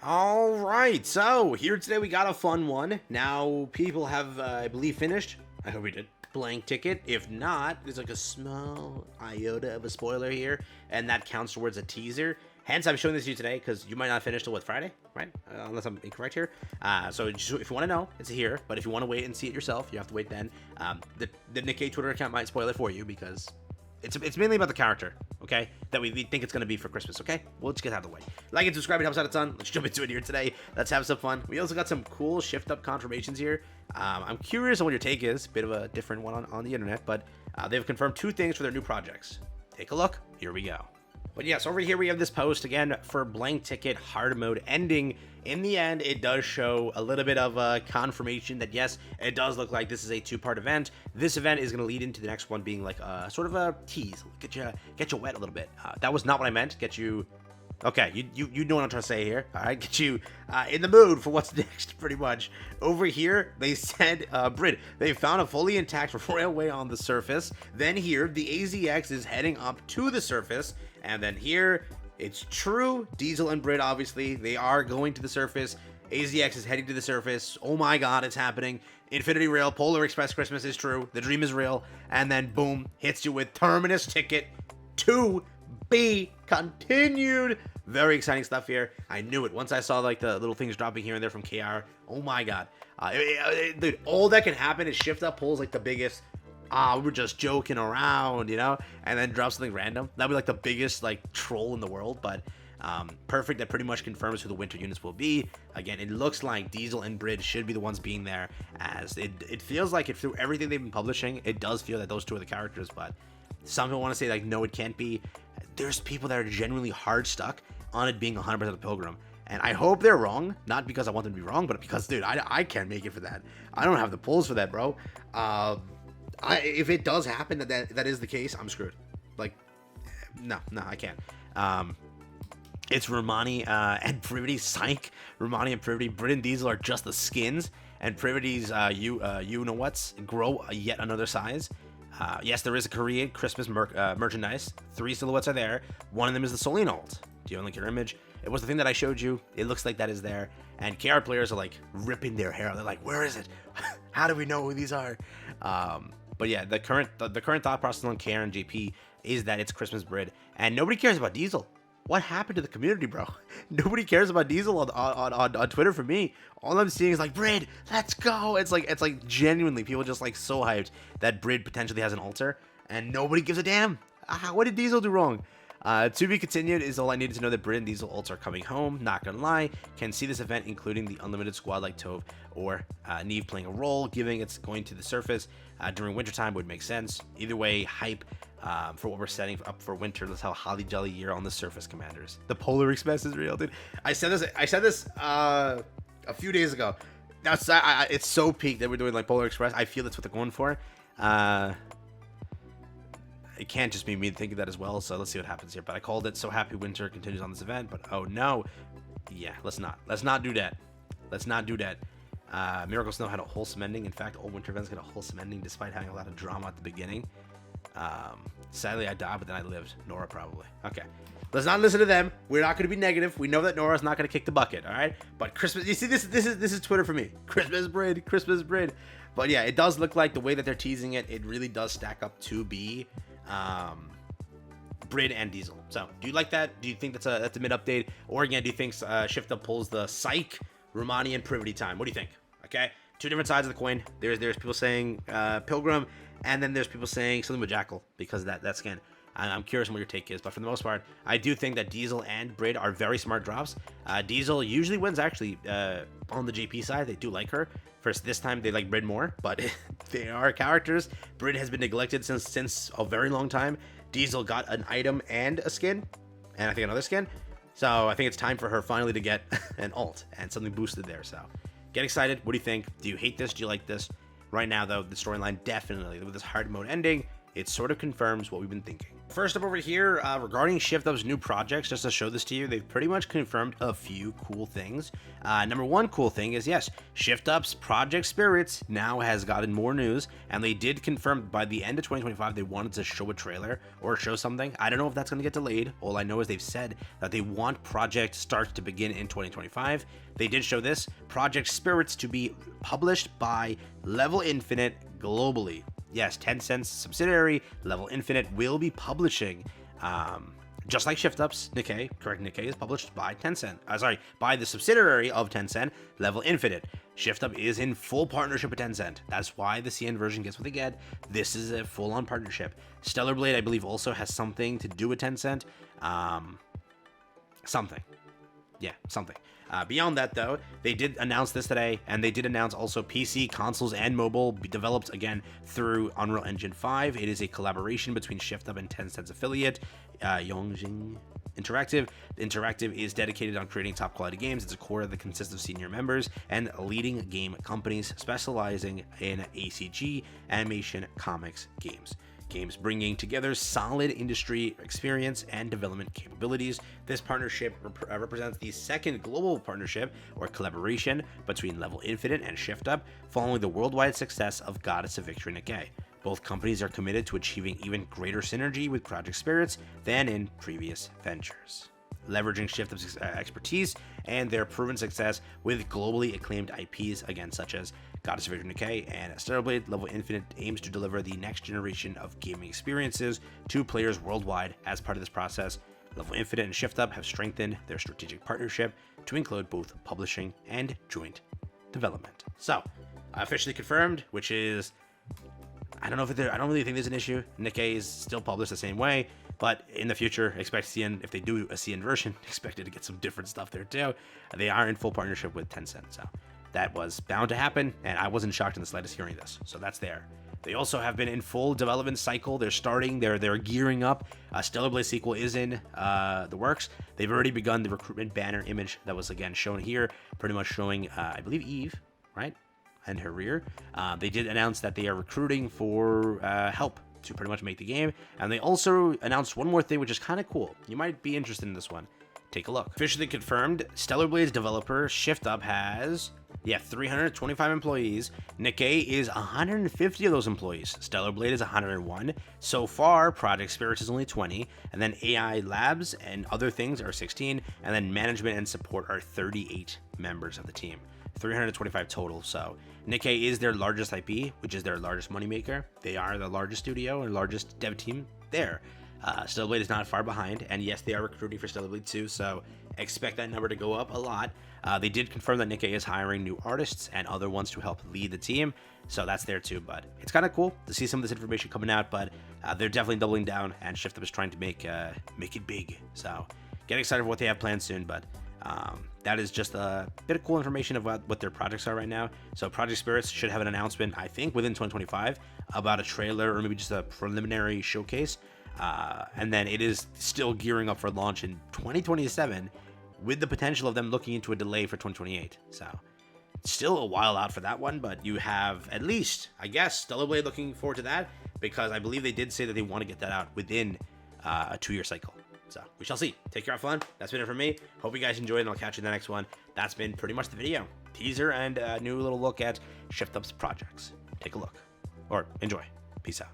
All right, so here today we got a fun one. Now, people have, I believe, finished. I hope we did. Blank ticket. If not, there's like a small iota of a spoiler here, and that counts towards a teaser. Hence, I'm showing this to you today because you might not finish till what, Friday, right? Unless I'm incorrect here. So just, if you want to know, it's here. But if you want to wait and see it yourself, you have to wait then. The Nikke Twitter account might spoil it for you because it's mainly about the character, okay, that we think it's going to be for Christmas, okay? We'll just get out of the way. Like and subscribe, it helps out a ton. Let's jump into it here today. Let's have some fun. We also got some cool shift-up confirmations here. I'm curious on what your take is. Bit of a different one on the internet, but they've confirmed two things for their new projects. Take a look. Here we go. But yes, over here we have this post again for blank ticket hard mode ending. In the end, it does show a little bit of confirmation that yes, it does look like this is a two-part event. This event is going to lead into the next one being like a sort of a tease, get you wet a little bit. That was not what I meant. Get you. Okay, you know what I'm trying to say here. All right, get you in the mood for what's next, pretty much. Over here, they said, Brid, they found a fully intact railway on the surface. Then here, the AZX is heading up to the surface. And then here, it's true. Diesel and Brid, obviously, they are going to the surface. AZX is heading to the surface. Oh my god, it's happening. Infinity Rail, Polar Express Christmas is true. The dream is real. And then, boom, hits you with Terminus Ticket to be continued. Very exciting stuff here. I knew it. Once I saw like the little things dropping here and there from KR, oh my god. Dude, all that can happen is shift up pulls like the biggest, we're just joking around, you know, and then drop something random. That'd be like the biggest like troll in the world, but perfect. That pretty much confirms who the winter units will be. Again, it looks like Diesel and Brid should be the ones being there, as it feels like through everything they've been publishing, it does feel that those two are the characters, but some people want to say like, no, it can't be. There's people that are genuinely hard stuck on it being 100% the Pilgrim. And I hope they're wrong, not because I want them to be wrong, but because, dude, I can't make it for that. I don't have the pulls for that, bro. If it does happen that is the case, I'm screwed. Like, no, I can't. It's Romani and Privity, psych. Romani and Privity, Brid and Diesel are just the skins, and Privity's you know what's grow yet another size. Yes, there is a Korean Christmas merchandise. 3 silhouettes are there. One of them is the Solene alt. Do you unlink your image? It was the thing that I showed you. It looks like that is there. And KR players are like ripping their hair out. They're like, where is it? How do we know who these are? But yeah, the current thought process on KR and JP is that it's Christmas Brid. And nobody cares about Diesel. What happened to the community, bro? Nobody cares about Diesel on Twitter for me. All I'm seeing is like, Brid, let's go. It's like genuinely people just like so hyped that Brid potentially has an altar, and nobody gives a damn. What did Diesel do wrong? To be continued is all I needed to know that Brid and Diesel ults are coming home. Not gonna lie, can see this event including the unlimited squad like Tove or Neve playing a role, giving it's going to the surface during wintertime would make sense. Either way, hype for what we're setting up for winter. Let's have a holly jolly year on the surface, commanders. The Polar Express is real, dude. I said this a few days ago. That's it's so peak that we're doing like Polar Express. I feel that's what they're going for. It can't just be me thinking that as well, so let's see what happens here. But I called it. So happy winter continues on this event, but oh no. Yeah, let's not do that. Let's not do that. Miracle Snow had a wholesome ending. In fact, all winter events get a wholesome ending despite having a lot of drama at the beginning. Sadly I died, but then I lived. Nora probably. Okay, let's not listen to them. We're not going to be negative. We know that Nora's not going to kick the bucket, all right? But Christmas, you see, this is Twitter for me. Christmas Brid. But yeah, it does look like the way that they're teasing it, it really does stack up to be Brid and Diesel. So do you like that? Do you think that's a mid update, or again, do you think shift up pulls the psych, Romani and Privity time? What do you think? Okay, two different sides of the coin. There's people saying Pilgrim, and then there's people saying something with Jackal because of that skin. I'm curious on what your take is, but for the most part, I do think that Diesel and Brid are very smart drops. Diesel usually wins actually on the JP side. They do like her. First, this time they like Brid more, but they are characters. Brid has been neglected since a very long time. Diesel got an item and a skin, and I think another skin. So I think it's time for her finally to get an alt and something boosted there. So get excited. What do you think? Do you hate this? Do you like this? Right now, though, the storyline definitely, with this hard mode ending, it sort of confirms what we've been thinking. First up over here, regarding Shift Up's new projects, just to show this to you, they've pretty much confirmed a few cool things. Number one cool thing is, yes, Shift Up's Project Spirits now has gotten more news, and they did confirm by the end of 2025 they wanted to show a trailer or show something. I don't know if that's going to get delayed. All I know is they've said that they want Project Start to begin in 2025. They did show this, Project Spirits, to be published by Level Infinite globally. Yes, Tencent's subsidiary, Level Infinite, will be publishing, just like Shift Up's Nikke, correct, Nikke is published by Tencent. By the subsidiary of Tencent, Level Infinite. Shift Up is in full partnership with Tencent. That's why the CN version gets what they get. This is a full-on partnership. Stellar Blade, I believe, also has something to do with Tencent. Something. Beyond that, though, they did announce this today, and they did announce also PC, consoles, and mobile, developed again through Unreal Engine 5. It is a collaboration between Shift Up and Tencent's affiliate, Yongjing Interactive. Interactive is dedicated on creating top quality games. It's a core that consists of senior members and leading game companies specializing in ACG, animation, comics, games, bringing together solid industry experience and development capabilities. This partnership represents the second global partnership or collaboration between Level Infinite and Shift Up, following the worldwide success of Goddess of Victory Nikke. Both companies are committed to achieving even greater synergy with Project Spirits than in previous ventures, leveraging Shift Up's expertise and their proven success with globally acclaimed IPs, again, such as Goddess of Victory Nikke and Stellar Blade. Level Infinite aims to deliver the next generation of gaming experiences to players worldwide. As part of this process, Level Infinite and Shift Up have strengthened their strategic partnership to include both publishing and joint development. So, officially confirmed, which is, I don't really think there's an issue. Nikke is still published the same way, but in the future, expect CN, if they do a CN version, expect it to get some different stuff there too. They are in full partnership with Tencent, so that was bound to happen, and I wasn't shocked in the slightest hearing this. So that's there. They also have been in full development cycle. They're gearing up. Stellar Blade sequel is in the works. They've already begun the recruitment banner image that was again shown here, pretty much showing, I believe, Eve, right? And her rear. They did announce that they are recruiting for help to pretty much make the game. And they also announced one more thing, which is kind of cool. You might be interested in this one. Take a look. Officially confirmed, Stellar Blade's developer, Shift Up, has 325 employees. Nikke is 150 of those employees. Stellar Blade is 101. So far, Project Spirits is only 20. And then AI Labs and other things are 16. And then management and support are 38 members of the team. 325 total. So Nikke is their largest IP, which is their largest moneymaker. They are the largest studio and largest dev team there. Stellar Blade is not far behind, and yes, they are recruiting for Stellar Blade 2, so expect that number to go up a lot. They did confirm that Nikke is hiring new artists and other ones to help lead the team, so that's there too. But it's kind of cool to see some of this information coming out, but they're definitely doubling down, and Shift Up is trying to make it big. So get excited for what they have planned soon, but that is just a bit of cool information about what their projects are right now. So Project Spirits should have an announcement, I think, within 2025 about a trailer or maybe just a preliminary showcase. And then it is still gearing up for launch in 2027 with the potential of them looking into a delay for 2028. So still a while out for that one, but you have at least, I guess, Stellar Blade looking forward to that, because I believe they did say that they want to get that out within a 2-year cycle. So we shall see. Take care, have fun. That's been it from me. Hope you guys enjoyed, and I'll catch you in the next one. That's been pretty much the video. Teaser and a new little look at Shift Up's projects. Take a look or enjoy. Peace out.